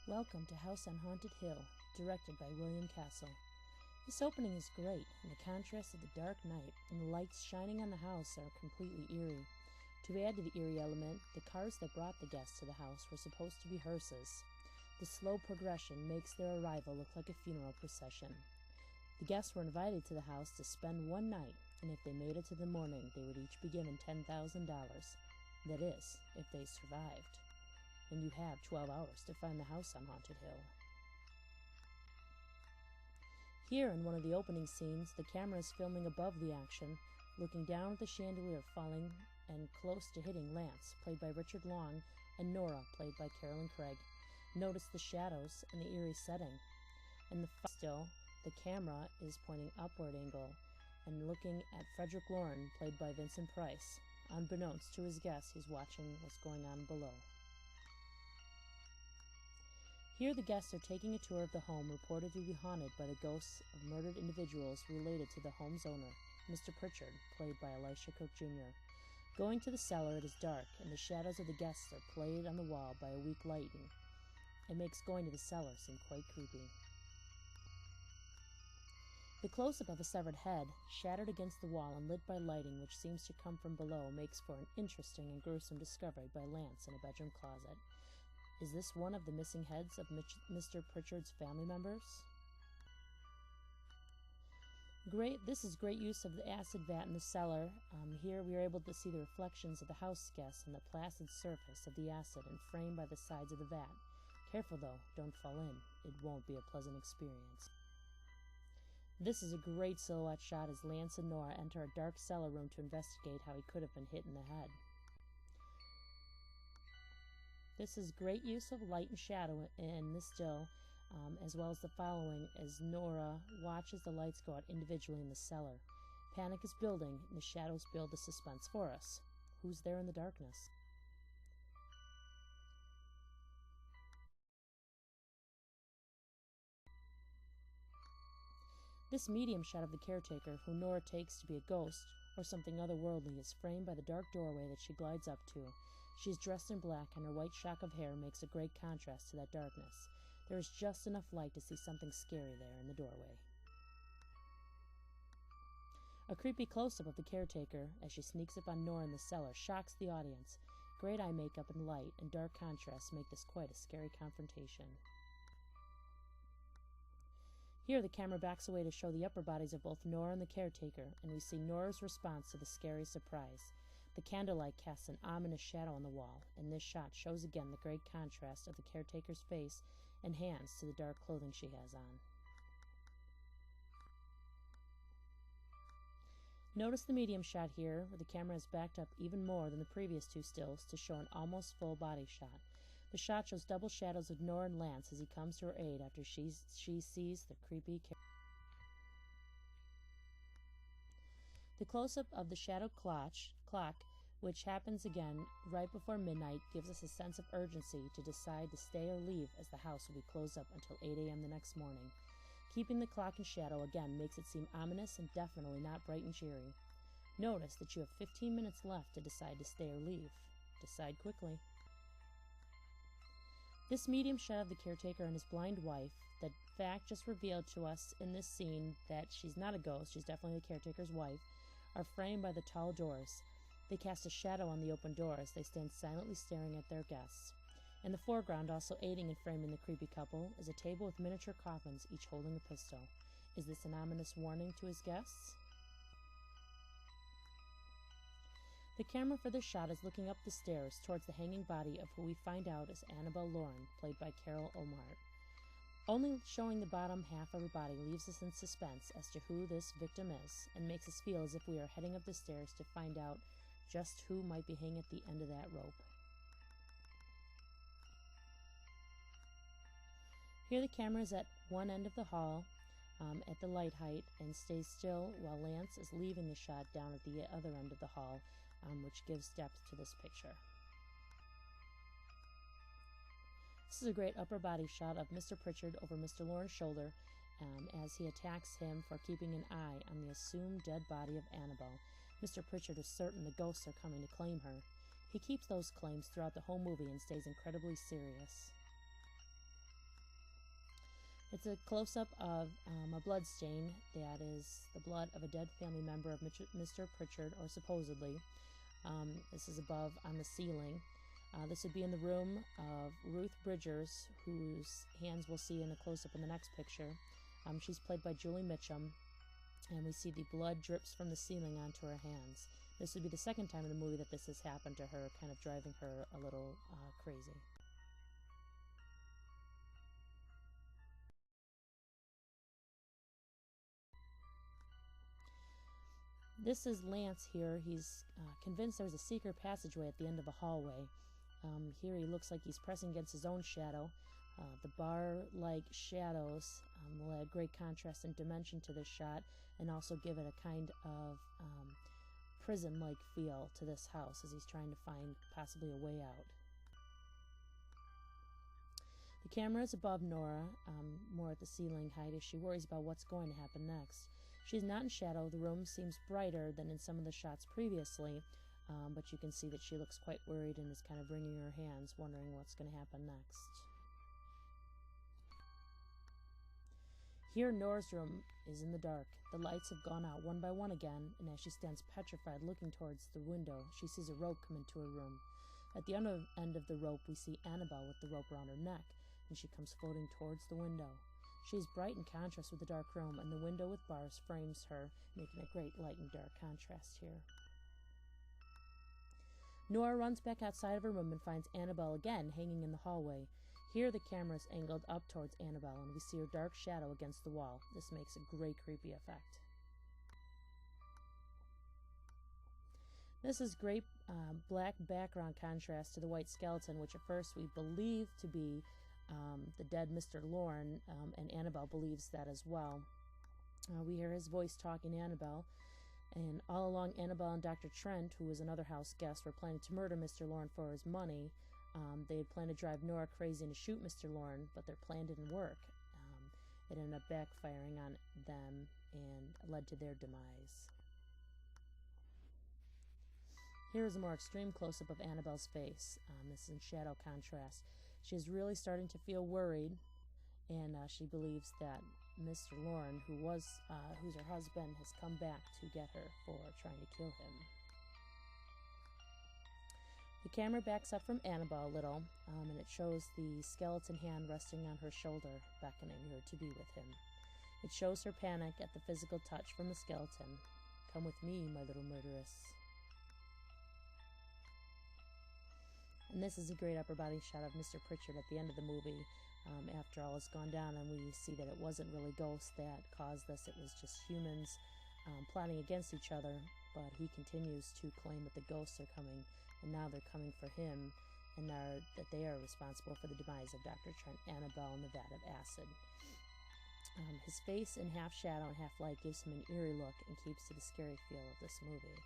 Welcome to House on Haunted Hill, directed by William Castle. This opening is great, and the contrast of the dark night and the lights shining on the house are completely eerie. To add to the eerie element, the cars that brought the guests to the house were supposed to be hearses. The slow progression makes their arrival look like a funeral procession. The guests were invited to the house to spend one night, and if they made it to the morning, they would each be given $10,000. That is, if they survived. And you have 12 hours to find the house on Haunted Hill. Here in one of the opening scenes, the camera is filming above the action, looking down at the chandelier falling and close to hitting Lance, played by Richard Long, and Nora, played by Carolyn Craig. Notice the shadows and the eerie setting. And still, the camera is pointing upward angle and looking at Frederick Lauren, played by Vincent Price. Unbeknownst to his guests, he's watching what's going on below. Here the guests are taking a tour of the home reported to be haunted by the ghosts of murdered individuals related to the home's owner, Mr. Pritchard, played by Elisha Cook Jr. Going to the cellar, it is dark, and the shadows of the guests are played on the wall by a weak lighting. It makes going to the cellar seem quite creepy. The close-up of a severed head, shattered against the wall and lit by lighting which seems to come from below, makes for an interesting and gruesome discovery by Lance in a bedroom closet. Is this one of the missing heads of Mr. Pritchard's family members? This is great use of the acid vat in the cellar. Here we are able to see the reflections of the house guests and the placid surface of the acid and framed by the sides of the vat. Careful though, don't fall in. It won't be a pleasant experience. This is a great silhouette shot as Lance and Nora enter a dark cellar room to investigate how he could have been hit in the head. This is great use of light and shadow in the still, as well as the following as Nora watches the lights go out individually in the cellar. Panic is building, and the shadows build the suspense for us. Who's there in the darkness? This medium shot of the caretaker, who Nora takes to be a ghost or something otherworldly, is framed by the dark doorway that she glides up to. She is dressed in black, and her white shock of hair makes a great contrast to that darkness. There is just enough light to see something scary there in the doorway. A creepy close-up of the caretaker, as she sneaks up on Nora in the cellar, shocks the audience. Great eye makeup and light and dark contrasts make this quite a scary confrontation. Here the camera backs away to show the upper bodies of both Nora and the caretaker, and we see Nora's response to the scary surprise. The candlelight casts an ominous shadow on the wall, and this shot shows again the great contrast of the caretaker's face and hands to the dark clothing she has on. Notice the medium shot here, where the camera is backed up even more than the previous two stills to show an almost full body shot. The shot shows double shadows of Nora and Lance as he comes to her aid after she sees the creepy The close-up of the shadow clock, which happens again right before midnight, gives us a sense of urgency to decide to stay or leave, as the house will be closed up until 8 a.m. the next morning. Keeping the clock in shadow again makes it seem ominous and definitely not bright and cheery. Notice that you have 15 minutes left to decide to stay or leave. Decide quickly. This medium shot of the caretaker and his blind wife, the fact just revealed to us in this scene that she's not a ghost, she's definitely the caretaker's wife, are framed by the tall doors. They cast a shadow on the open door as they stand silently staring at their guests. In the foreground, also aiding and framing the creepy couple, is a table with miniature coffins, each holding a pistol. Is this an ominous warning to his guests? The camera for this shot is looking up the stairs towards the hanging body of who we find out is Annabelle Lauren, played by Carol Omart. Only showing the bottom half of her body leaves us in suspense as to who this victim is, and makes us feel as if we are heading up the stairs to find out just who might be hanging at the end of that rope. Here the camera is at one end of the hall, at the light height, and stays still while Lance is leaving the shot down at the other end of the hall, which gives depth to this picture. This is a great upper body shot of Mr. Pritchard over Mr. Lauren's shoulder as he attacks him for keeping an eye on the assumed dead body of Annabelle. Mr. Pritchard is certain the ghosts are coming to claim her. He keeps those claims throughout the whole movie and stays incredibly serious. It's a close-up of a blood stain that is the blood of a dead family member of Mr. Pritchard, or supposedly. This is above on the ceiling. This would be in the room of Ruth Bridgers, whose hands we'll see in the close-up in the next picture. She's played by Julie Mitchum, and we see the blood drips from the ceiling onto her hands. This would be the second time in the movie that this has happened to her, kind of driving her a little crazy. This is Lance here. He's convinced there's a secret passageway at the end of a hallway. Here he looks like he's pressing against his own shadow. The bar-like shadows will add great contrast and dimension to this shot, and also give it a kind of prison-like feel to this house as he's trying to find possibly a way out. The camera is above Nora, more at the ceiling height, as she worries about what's going to happen next. She's not in shadow. The room seems brighter than in some of the shots previously, but you can see that she looks quite worried and is kind of wringing her hands, wondering what's going to happen next. Here, Nora's room is in the dark. The lights have gone out one by one again, and as she stands petrified looking towards the window, she sees a rope come into her room. At the end of the rope, we see Annabelle with the rope around her neck, and she comes floating towards the window. She is bright in contrast with the dark room, and the window with bars frames her, making a great light and dark contrast here. Nora runs back outside of her room and finds Annabelle again hanging in the hallway. Here the camera is angled up towards Annabelle, and we see her dark shadow against the wall. This makes a great creepy effect. This is great black background contrast to the white skeleton, which at first we believe to be the dead Mr. Lorne, and Annabelle believes that as well. We hear his voice talking to Annabelle, and all along Annabelle and Dr. Trent, who was another house guest, were planning to murder Mr. Lorne for his money. They had planned to drive Nora crazy and to shoot Mr. Lorne, but their plan didn't work. It ended up backfiring on them and led to their demise. Here is a more extreme close-up of Annabelle's face. This is in shadow contrast. She is really starting to feel worried, and she believes that Mr. Lorne, who's her husband, has come back to get her for trying to kill him. The camera backs up from Annabelle a little, and it shows the skeleton hand resting on her shoulder, beckoning her to be with him. It shows her panic at the physical touch from the skeleton. "Come with me, my little murderess." And this is a great upper body shot of Mr. Pritchard at the end of the movie. After all has gone down, and we see that it wasn't really ghosts that caused this, it was just humans plotting against each other, but he continues to claim that the ghosts are coming, and now they're coming for him, and that they are responsible for the demise of Dr. Trent, Annabelle, and the vat of acid. His face in half shadow and half light gives him an eerie look and keeps to the scary feel of this movie.